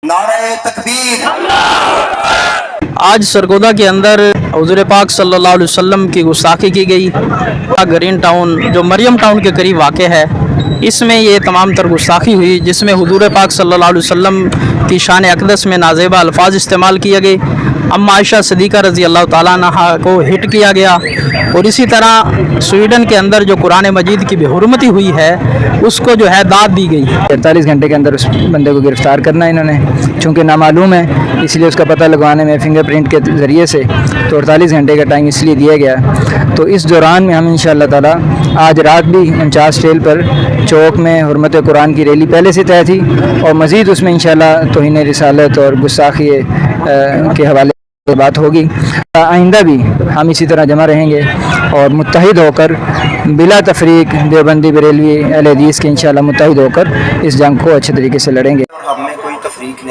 नारे तकबीर। आज सरगोदा के अंदर हुज़ूर पाक सल्लल्लाहु अलैहि वसल्लम की गुस्ताखी की गई। ग्रीन टाउन जो मरियम टाउन के करीब वाक़ है, इसमें ये तमाम तर गुस्ताखी हुई, जिसमें हुज़ूर पाक सल्लल्लाहु अलैहि वसल्लम की शान अक़दस में नाज़ेबा अल्फाज इस्तेमाल किए गए। अम्मा आयशा सिद्दीक़ा रज़ी अल्लाह ताला अन्हा को हिट किया गया। और इसी तरह स्वीडन के अंदर जो कुरान मजीद की बेहुरमती हुई है, उसको जो है दाद दी गई। 48 घंटे के अंदर उस बंदे को गिरफ़्तार करना है इन्होंने, चूँकि नामालूम है इसलिए उसका पता लगवाने में फिंगरप्रिंट के ज़रिए से तो 48 घंटे का टाइम इसलिए दिया गया। तो इस दौरान में हम इंशाअल्लाह ताला आज रात भी 49 ट्रेल पर चौक में हुर्मत कुरान की रैली पहले से तय थी, और मज़ीद उसमें इंशाअल्लाह तौहीन रिसालत और गुस्ताखी के हवाले से बात होगी। आइंदा भी हम इसी तरह जमा रहेंगे और मुत्तहिद होकर बिला तफरीक देवबंदी बरेलवी अहले हदीस के इंशाअल्लाह मुत्तहिद होकर इस जंग को अच्छे तरीके से लड़ेंगे। हमने कोई तफरीक